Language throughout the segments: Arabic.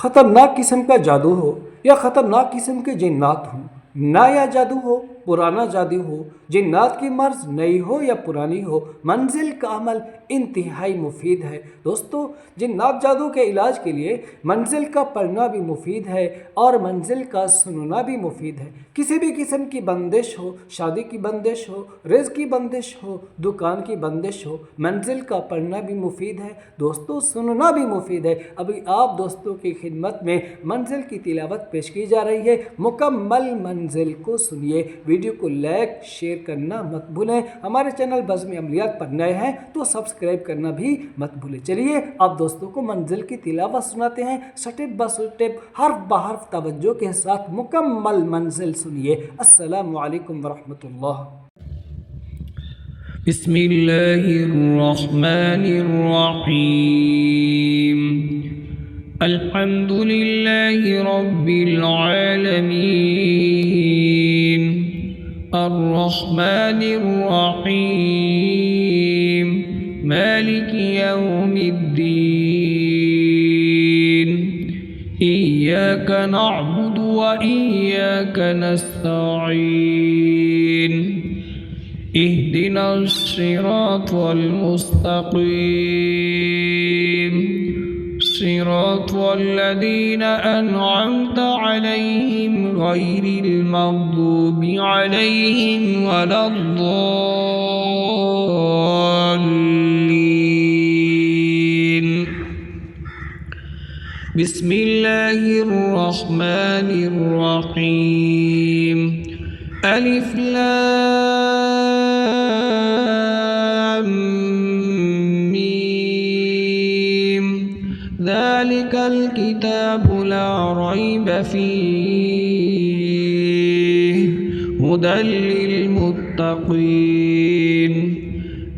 ख़तरनाक किस्म का जादू हो या ख़तरनाक किस्म के जिन्नात हों, नया जादू हो पुराना जादू हो, जिन्नात की मर्ज नई हो या पुरानी हो, मंजिल का अमल इंतहाई मुफीद है। दोस्तों, जिन्नात जादू के इलाज के लिए मंजिल का पढ़ना भी मुफीद है और मंजिल का सुनना भी मुफीद है। किसी भी किस्म की बंदिश हो, शादी की बंदिश हो, रिज़्क़ की बंदिश हो, दुकान की बंदिश हो, मंजिल का पढ़ना भी मुफीद है। दोस्तों, सुनना भी मुफीद है। अभी आप दोस्तों की खिदमत में मंजिल की तिलावत पेश की जा रही है। मुकम्मल मंजिल को सुनिए। वीडियो को लाइक शेयर करना मत भूलें। हमारे चैनल बज़्म अमलियात पर नए हैं तो सब्सक्राइब करना भी मत भूलें। चलिए आप दोस्तों को मंजिल की तिलावत सुनाते हैं। स्टेप बाय स्टेप, हर्फ ब हर्फ तवज्जो के साथ मुकम्मल मंजिल सुनिए। अस्सलामु अलैकुम वरहमतुल्लाह। बिस्मिल्लाहिर्रहमानिर्रहीम। अल्हम्दुलिल्लाहि रब्बिल आलमीन, अर्रहमानिर्रहीम, मालिकि यौमिद्दीन। इय्याका नअबुदु व इय्याका नस्तईन। इहदिनस सिरातल मुस्तक़ीम, सिरातल लज़ीना अनअमता अलैहिम गैरिल मग़दूबि अलैहिम वलद्दॉल्लीन। बिस्मिल्लाहिर्रहमानिर्रहीम। अलिफ लाम मीम। ज़ालिकल किताबु ला रैब फ़ीह, हुदल लिल मुत्तक़ीन।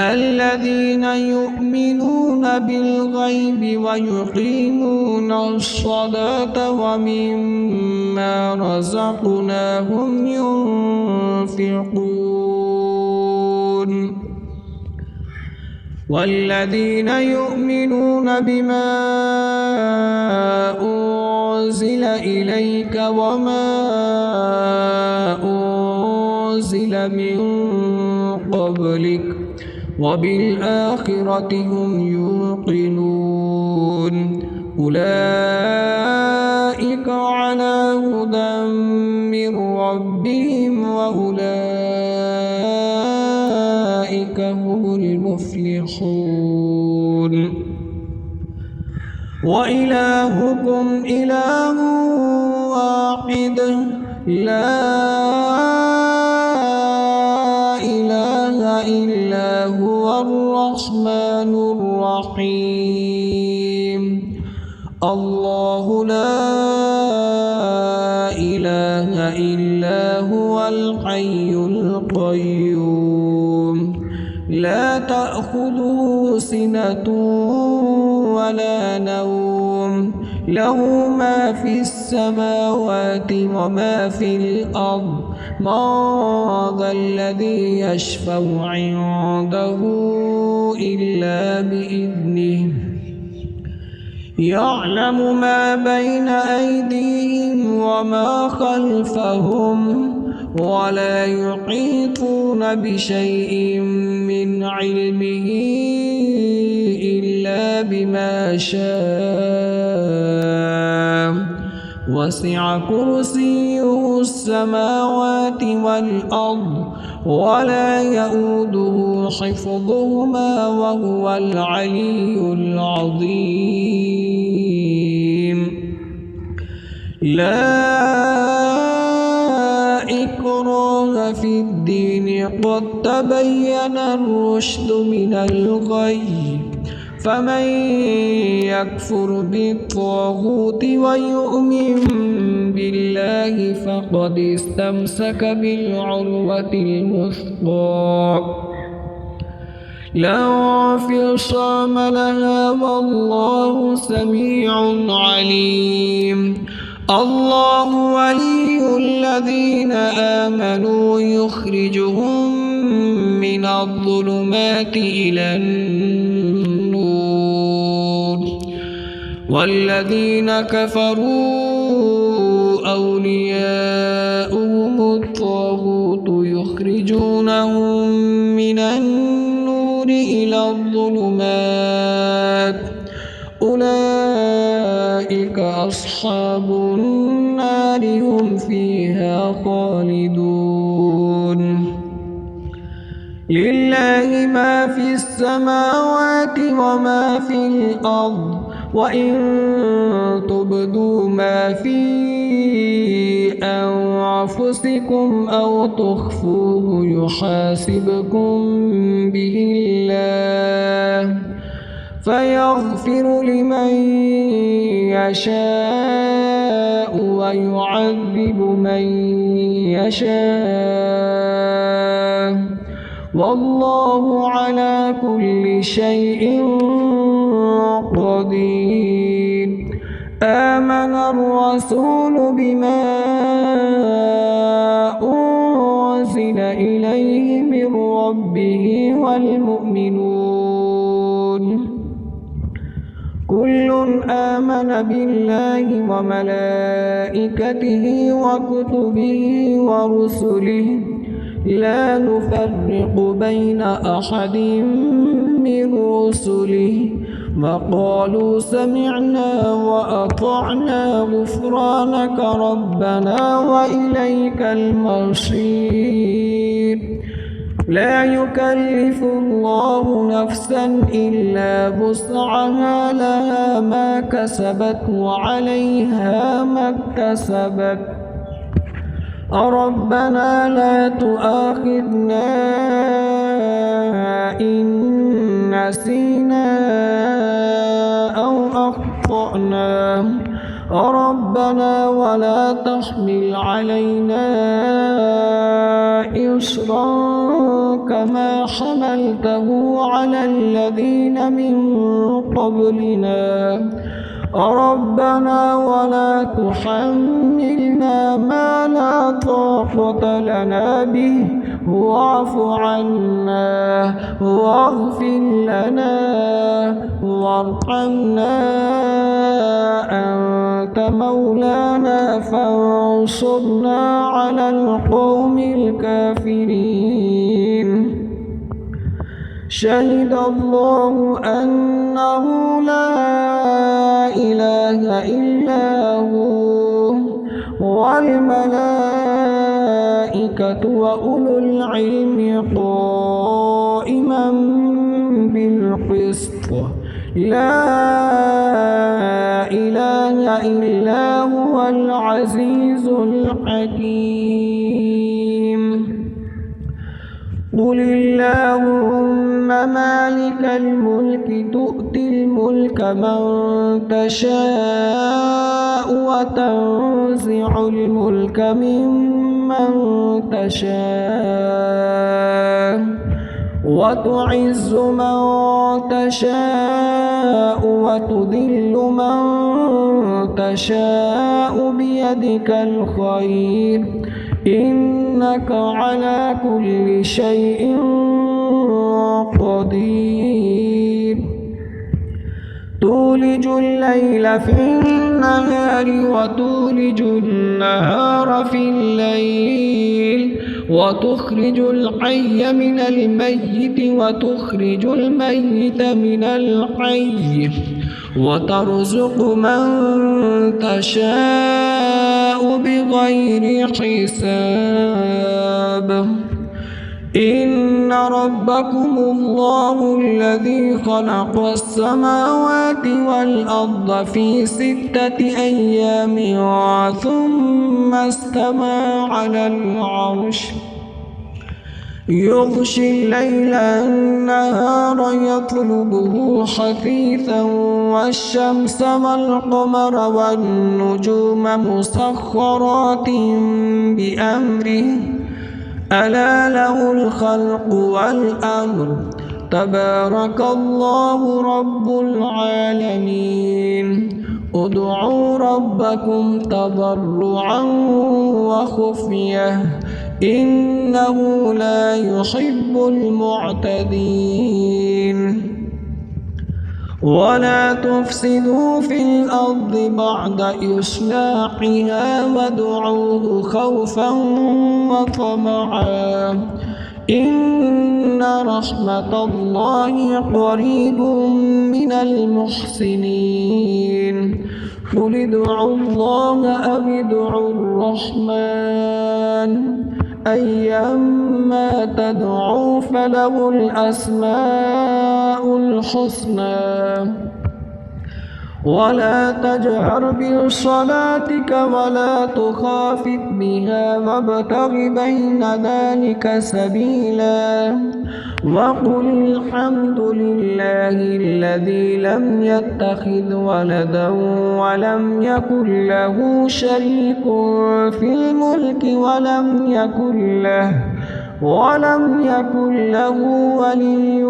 الذين يؤمنون بالغيب ويقيمون الصلاة ومما رزقناهم ينفقون والذين يؤمنون بما أنزل إليك وما أنزل من قبلك وبالآخرة هم يوقنون أولئك على هدى من ربهم وأولئك هم المفلحون وإلهكم إله واحد لا إلا هو الرحمن الرحيم الله لا إله إلا هو الحي القيوم لا تأخذه سنة ولا نوم له ما في السماوات وما في الأرض من ذا الذي يشفع عنده إلا بإذنه يعلم ما بين أيديهم وما خلفهم ولا يحيطون بشيء من علمه إلا بما شاء وسع كرسيه السماوات والأرض ولا يؤوده حفظهما وهو العلي العظيم لا إكراه في الدين قد تبين الرشد من الغي فمن يكفر بالطاغوت ويؤمن بالله فقد استمسك بالعروة الوثقى لا انفصام لها والله سميع عليم الله ولي الذين آمنوا يخرجهم من الظلمات إلى النور والذين كفروا أولياؤهم الطاغوت يخرجونهم من النور إلى الظلمات أولئك أصحاب النار هم فيها خالدون لله ما في السماوات وما في الأرض وإن تبدوا ما في أنفسكم أو تخفوه يحاسبكم به الله فيغفر لمن يشاء ويعذب من يشاء والله على كل شيء قدير آمن الرسول بما أنزل إليه من ربه والمؤمنون كل آمن بالله وملائكته وكتبه ورسله لا نفرق بين أحد من رسله وقالوا سمعنا وأطعنا غفرانك ربنا وإليك المصير لا يكلف الله نفسا إلا وسعها لها ما كسبت وعليها ما اكتسبت ربنا لا تؤاخذنا إن نسينا أو أخطأنا ربنا ولا تحمل علينا إصرا كما حملته على الذين من قبلنا ربنا ولا تحملنا ما لا طاقة لنا به واعف عنا واغفر لنا وارحمنا أنت مولانا فانصرنا على القوم الكافرين شهد الله أنه لا إله إلا هو والملائكة وأولو العلم قائما بالقسط لا إله إلا هو العزيز الحكيم قل اللهم مالك الملك تؤتي الملك من تشاء وتنزع الملك ممن تشاء وتعز من تشاء وتذل من تشاء بيدك الخير إنك على كل شيء قدير تولج الليل في النهار وتولج النهار في الليل وتخرج الحي من الميت وتخرج الميت من الحي وترزق من تشاء بغير حساب إن ربكم الله الذي خلق السماوات والأرض في 6 أيام ثم استوى على العرش يغشي الليل النهار يطلبه حثيثا والشمس والقمر والنجوم مسخرات بأمره ألا له الخلق والأمر تبارك الله رب العالمين ادعوا ربكم تضرعا وخفية إنه لا يحب المعتدين ولا تفسدوا في الأرض بعد إصلاحها وادعوه خوفا وطمعا إن رحمة الله قريب من المحسنين قل ادعوا الله أو ادعوا الرحمن أيما تدعوا فله الأسماء الحسنى ولا تجهر بصلاتك ولا تخافت بها وابتغ بين ذلك سبيلا وقل الحمد لله الذي لم يتخذ ولدا ولم يكن له شريك في الملك ولم يكن له ولي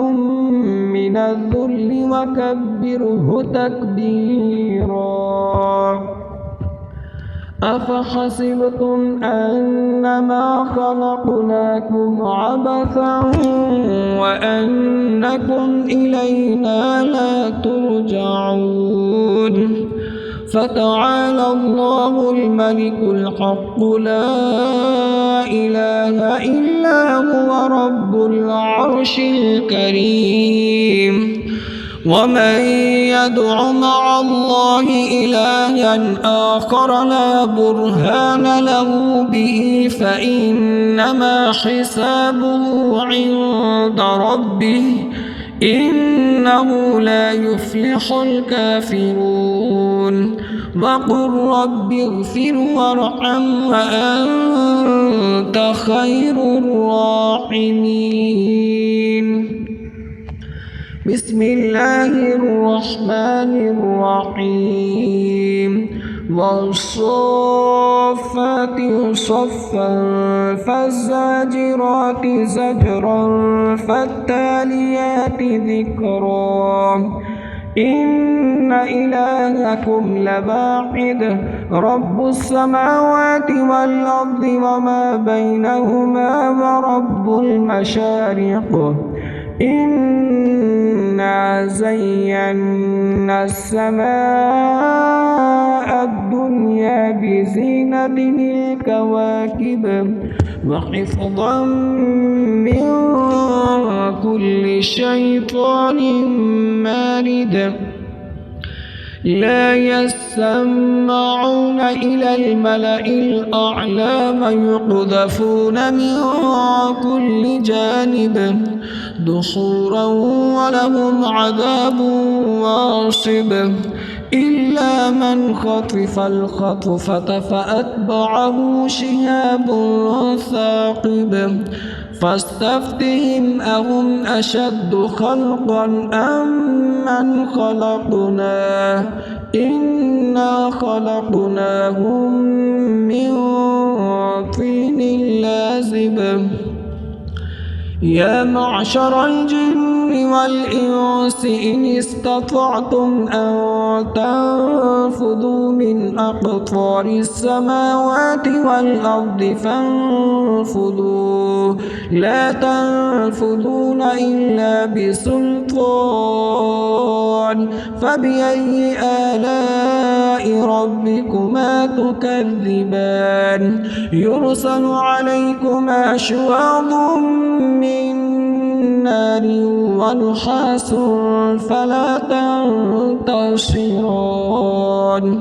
من الذل وكبره تكبيرا أفحسبتم أنما خلقناكم عبثا وأنكم إلينا لا ترجعون فتعالى الله الملك الحق لا إله إلا هو رب العرش الكريم ومن يدع مع الله إلها آخر لا برهان له به فإنما حسابه عند ربه إنه لا يفلح الكافرون وقل رب اغفر وارحم وأنت خير الراحمين بسم الله الرحمن الرحيم والصافات صفا فالزاجرات زجرا فالتاليات ذكرا إن إلهكم لواحد رب السماوات والأرض وما بينهما ورب المشارق إنا زينا السماء الدنيا بزينة الكواكب وحفظا من كل شيطان مارد لا يسمعون إلى الملأ الأعلى ويقذفون من كل جانب دحورا ولهم عذاب واصب إلا من خطف الخطفة فأتبعه شهاب ثاقب فاستفتهم أهم أشد خلقا أم من خلقنا إنا خلقناهم من طين لازب يا معشر الجن والإنس إن استطعتم أن تنفذوا من أقطار السماوات والأرض فانفذوا لا تنفذون إلا بسلطان فبأي آلاء ربكما تكذبان يرسل عليكما شواظ من نار ونحاس فلا تنتصران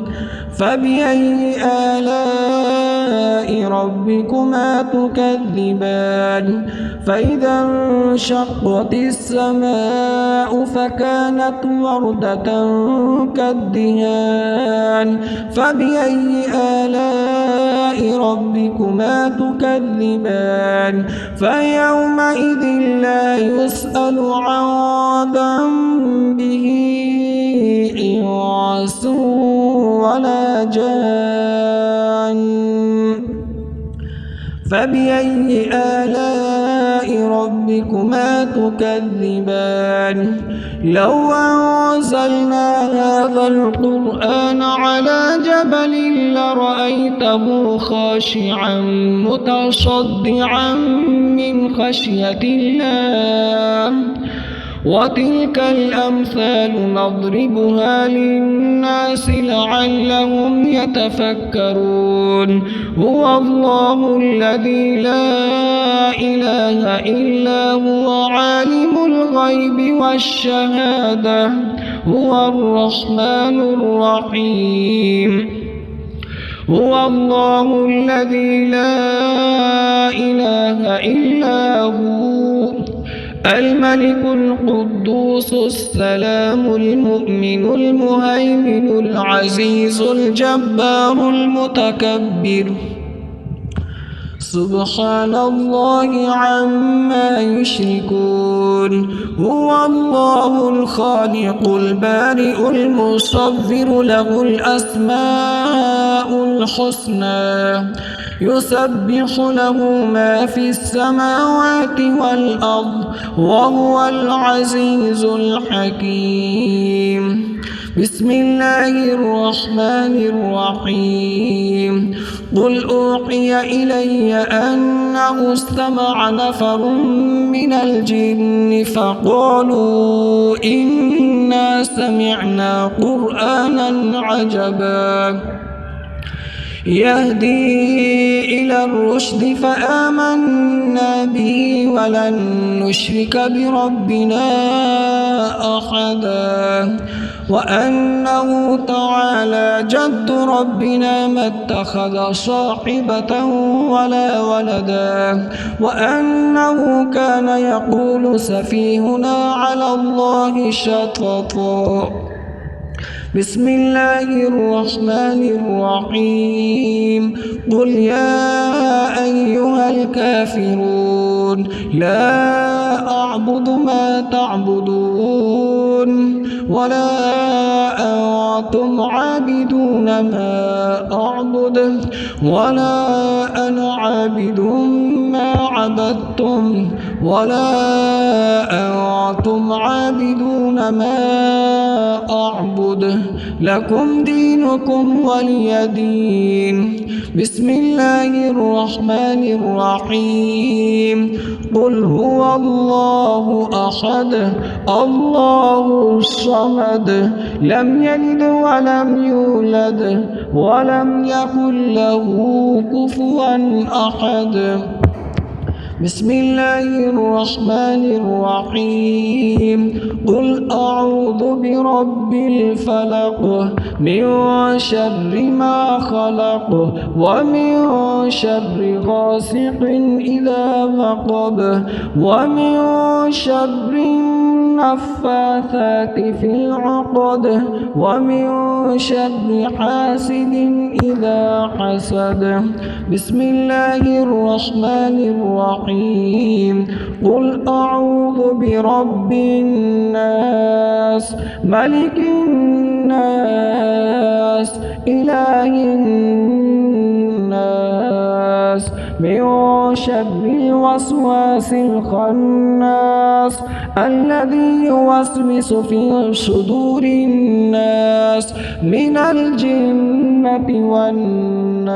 فبأي آلاء ربكما تكذبان فإذا انشقت السماء فكانت وردة كالدهان فبأي آلاء ربكما تكذبان فيومئذ لا يسأل عن ذنبه إنس ولا جان فبأي آلاء ربكما تكذبان لو أنزلنا هذا القرآن على جبل لرأيته خاشعا متصدعا من خشية الله وتلك الأمثال نضربها للناس لعلهم يتفكرون هو الله الذي لا إله إلا هو عالم الغيب والشهادة هو الرحمن الرحيم هو الله الذي لا إله إلا هو الملك القدوس السلام المؤمن المهيمن العزيز الجبار المتكبر سبحان الله عما يشركون هو الله الخالق البارئ المصور له الأسماء الحسنى يسبح له ما في السماوات والأرض وهو العزيز الحكيم بسم الله الرحمن الرحيم قل أوحي إلي أنه استمع نفر من الجن فقالوا إنا سمعنا قرآنا عجبا يهدي إلى الرشد فآمنا به ولن نشرك بربنا أحدا وأنه تعالى جد ربنا ما اتخذ صاحبة ولا ولدا وأنه كان يقول سفيهنا على الله شططا بسم الله الرحمن الرحيم قل يا أيها الكافرون لا أعبد ما تعبدون ولا أنتم عابدون ما أعبد ولا أنا عابد ما عبدتم ولا أنتم عابدون ما أعبد لكم دينكم ولي دين بسم الله الرحمن الرحيم قل هو الله أحد الله الصمد لم يلد ولم يولد ولم يكن له كفوا أحد بسم الله الرحمن الرحيم قل أعوذ برب الفلق من شر ما خلق ومن شر غاسق إذا وقب ومن شر النفاثات في العقد ومن شر حاسد إذا حسد بسم الله الرحمن الرحيم قل أعوذ برب الناس ملك الناس إله الناس من شر الوسواس الخناس الذي يوسوس في صدور الناس من الجنة والناس